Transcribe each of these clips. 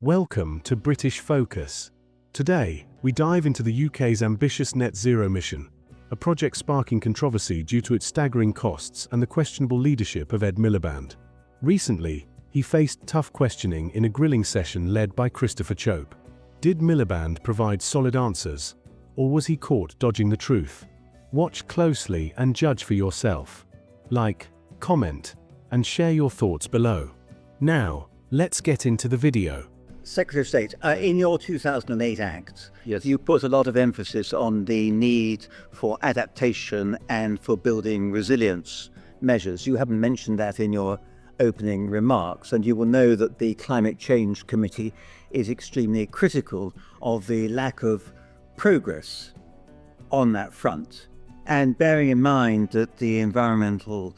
Welcome to British Focus. Today, we dive into the UK's ambitious net zero mission, a project sparking controversy due to its staggering costs and the questionable leadership of Ed Miliband. Recently, he faced tough questioning in a grilling session led by Christopher Chope. Did Miliband provide solid answers, or was he caught dodging the truth? Watch closely and judge for yourself. Like, comment, and share your thoughts below. Now, let's get into the video. Secretary of State, in your 2008 Act, Yes. you put a lot of emphasis on the need for adaptation and for building resilience measures. You haven't mentioned that in your opening remarks, and you will know that the Climate Change Committee is extremely critical of the lack of progress on that front. And bearing in mind that the Environmental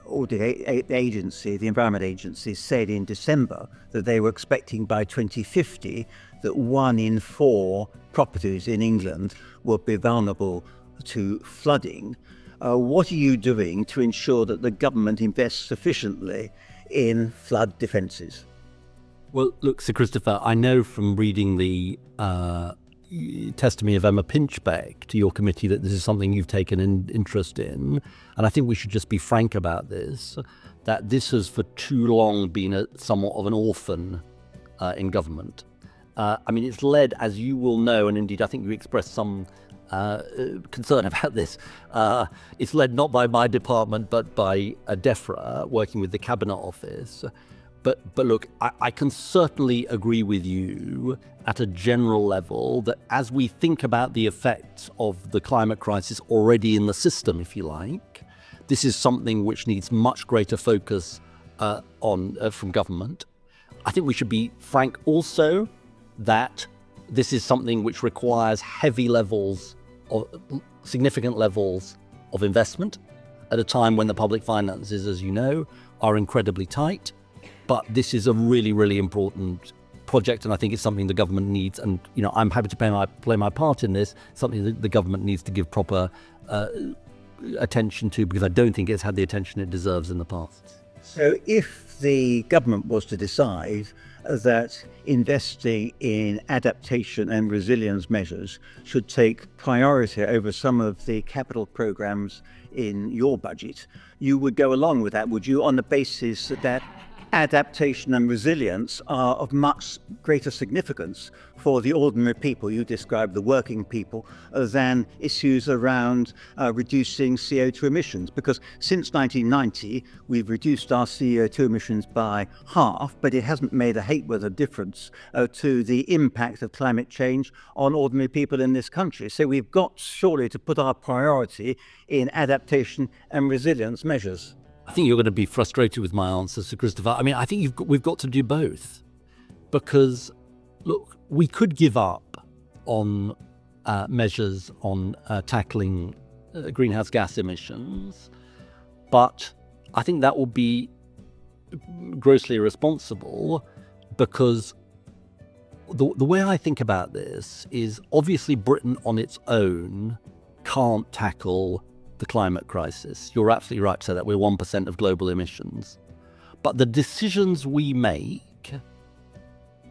Audit Agency, the Environment Agency, said in December that they were expecting by 2050 that 1 in 4 properties in England will be vulnerable to flooding. What are you doing to ensure that the government invests sufficiently in flood defences? Well, look, Sir Christopher, I know from reading the testimony of Emma Pinchbeck to your committee that this is something you've taken an interest in. And I think we should just be frank about this, that this has for too long been somewhat of an orphan in government. It's led, as you will know, and indeed I think you expressed some concern about this. It's led not by my department, but by DEFRA, working with the Cabinet Office. But look, I can certainly agree with you at a general level that as we think about the effects of the climate crisis already in the system, if you like, this is something which needs much greater focus from government. I think we should be frank also that this is something which requires significant levels of investment at a time when the public finances, as you know, are incredibly tight. But this is a really, really important project, and I think it's something the government needs. And I'm happy to play my part in this. Something that the government needs to give proper attention to, because I don't think it's had the attention it deserves in the past. So if the government was to decide that investing in adaptation and resilience measures should take priority over some of the capital programs in your budget, you would go along with that, would you, on the basis that adaptation and resilience are of much greater significance for the ordinary people, you described the working people, than issues around reducing CO2 emissions? Because since 1990, we've reduced our CO2 emissions by half, but it hasn't made a hateworth of difference to the impact of climate change on ordinary people in this country. So we've got surely to put our priority in adaptation and resilience measures. I think you're going to be frustrated with my answer, Sir Christopher. I think we've got to do both, because, look, we could give up on measures on tackling greenhouse gas emissions, but I think that will be grossly irresponsible, because the way I think about this is obviously Britain on its own can't tackle the climate crisis. You're absolutely right to say that we're 1% of global emissions. But the decisions we make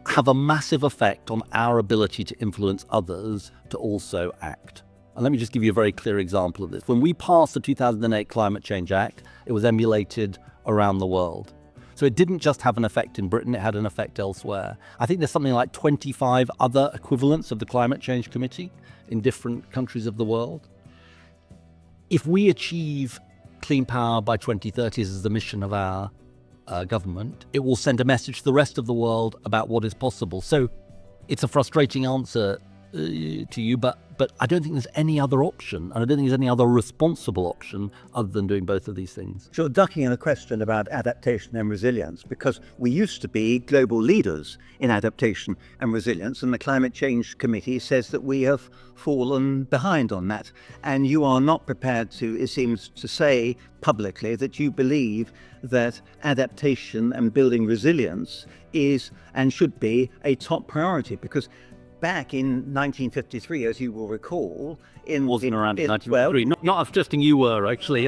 have a massive effect on our ability to influence others to also act. And let me just give you a very clear example of this. When we passed the 2008 Climate Change Act, it was emulated around the world. So it didn't just have an effect in Britain, it had an effect elsewhere. I think there's something like 25 other equivalents of the Climate Change Committee in different countries of the world. If we achieve clean power by 2030 as the mission of our government, it will send a message to the rest of the world about what is possible. So it's a frustrating answer to you, but I don't think there's any other option, and I don't think there's any other responsible option other than doing both of these things. You're ducking in a question about adaptation and resilience, because we used to be global leaders in adaptation and resilience, and the Climate Change Committee says that we have fallen behind on that. And you are not prepared to, it seems, to say publicly that you believe that adaptation and building resilience is and should be a top priority, because back in 1953, as you will recall, Wasn't around in 1953. Not suggesting you were, actually.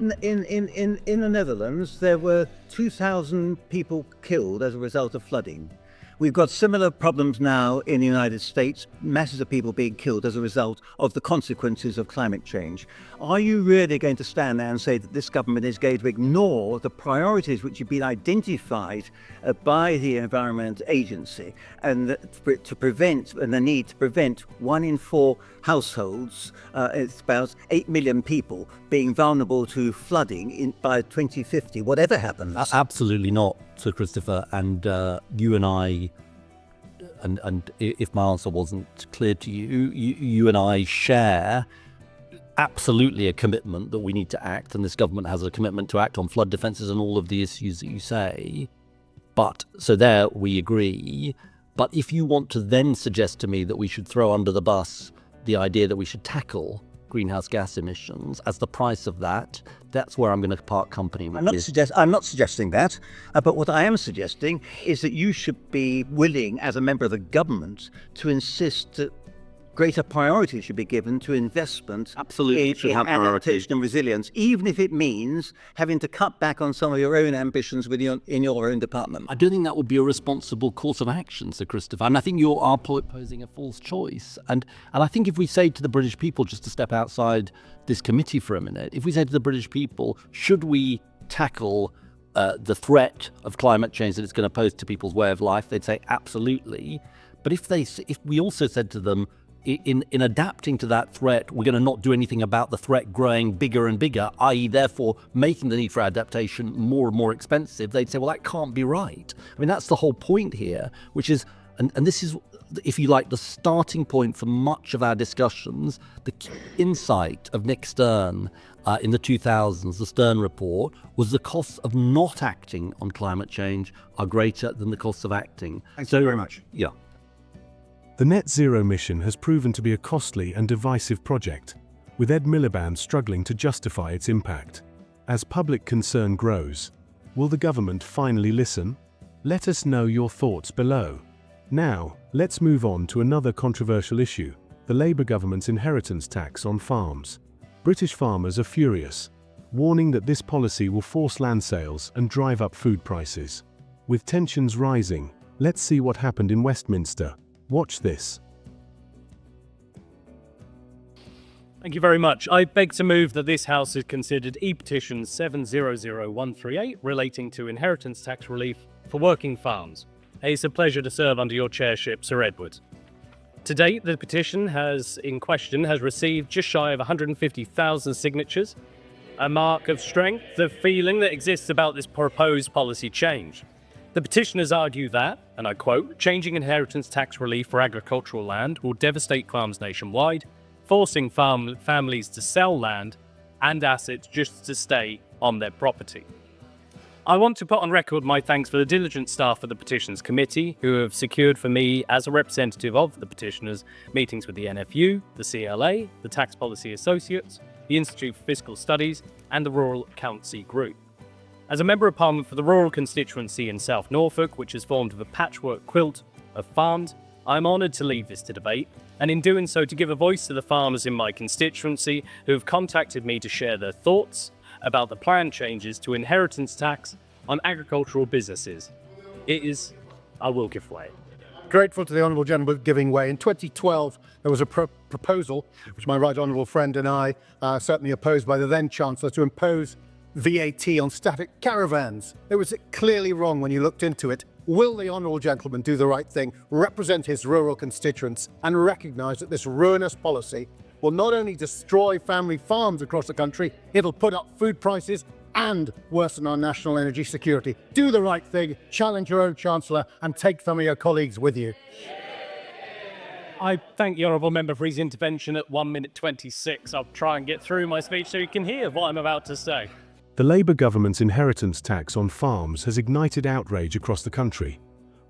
In the Netherlands, there were 2,000 people killed as a result of flooding. We've got similar problems now in the United States, masses of people being killed as a result of the consequences of climate change. Are you really going to stand there and say that this government is going to ignore the priorities which have been identified by the Environment Agency and the need to prevent 1 in 4 households, it's about 8 million people, being vulnerable to flooding by 2050, whatever happens? Absolutely not, Sir Christopher. And you and I, and if my answer wasn't clear to you, you and I share absolutely a commitment that we need to act, and this government has a commitment to act on flood defences and all of the issues that you say. But so there we agree. But if you want to then suggest to me that we should throw under the bus the idea that we should tackle greenhouse gas emissions as the price of that, that's where I'm going to part company with I'm not suggesting that, but what I am suggesting is that you should be willing, as a member of the government, to insist that greater priority should be given to investment in adaptation and resilience, even if it means having to cut back on some of your own ambitions in your own department. I don't think that would be a responsible course of action, Sir Christopher. And I think you are posing a false choice. And I think if we say to the British people, just to step outside this committee for a minute, if we say to the British people, should we tackle the threat of climate change that it's going to pose to people's way of life, they'd say absolutely. But if we also said to them, in adapting to that threat, we're going to not do anything about the threat growing bigger and bigger, i.e. therefore making the need for adaptation more and more expensive, they'd say, well, that can't be right. I mean, that's the whole point here, which is, and this is, if you like, the starting point for much of our discussions. The key insight of Nick Stern in the 2000s, the Stern report, was the costs of not acting on climate change are greater than the costs of acting. Thank you very much. Yeah. The net zero mission has proven to be a costly and divisive project, with Ed Miliband struggling to justify its impact. As public concern grows, will the government finally listen? Let us know your thoughts below. Now, let's move on to another controversial issue, the Labour government's inheritance tax on farms. British farmers are furious, warning that this policy will force land sales and drive up food prices. With tensions rising, let's see what happened in Westminster. Watch this. Thank you very much. I beg to move that this House is considered e-petition 700138 relating to inheritance tax relief for working farms. It's a pleasure to serve under your chairship, Sir Edward. To date, the petition in question has received just shy of 150,000 signatures, a mark of strength, the feeling that exists about this proposed policy change. The petitioners argue that, and I quote, changing inheritance tax relief for agricultural land will devastate farms nationwide, forcing families to sell land and assets just to stay on their property. I want to put on record my thanks for the diligent staff of the Petitions Committee, who have secured for me, as a representative of the petitioners, meetings with the NFU, the CLA, the Tax Policy Associates, the Institute for Fiscal Studies, and the Rural Accountancy Group. As a Member of Parliament for the rural constituency in South Norfolk, which is formed of a patchwork quilt of farms, I am honoured to lead this to debate, and in doing so to give a voice to the farmers in my constituency who have contacted me to share their thoughts about the planned changes to inheritance tax on agricultural businesses. I will give way. Grateful to the Honourable Gentleman giving way. In 2012, there was a proposal, which my right honourable friend and I certainly opposed by the then Chancellor, to impose VAT on static caravans. It was clearly wrong when you looked into it. Will the Honourable Gentleman do the right thing, represent his rural constituents, and recognise that this ruinous policy will not only destroy family farms across the country, it'll put up food prices and worsen our national energy security? Do the right thing, challenge your own Chancellor, and take some of your colleagues with you. I thank the Honourable Member for his intervention at 1 minute 26. I'll try and get through my speech so you can hear what I'm about to say. The Labour government's inheritance tax on farms has ignited outrage across the country,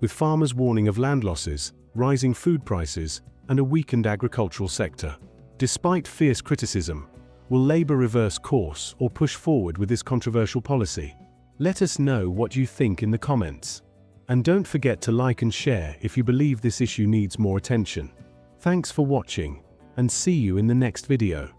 with farmers warning of land losses, rising food prices, and a weakened agricultural sector. Despite fierce criticism, will Labour reverse course or push forward with this controversial policy? Let us know what you think in the comments. And don't forget to like and share if you believe this issue needs more attention. Thanks for watching, and see you in the next video.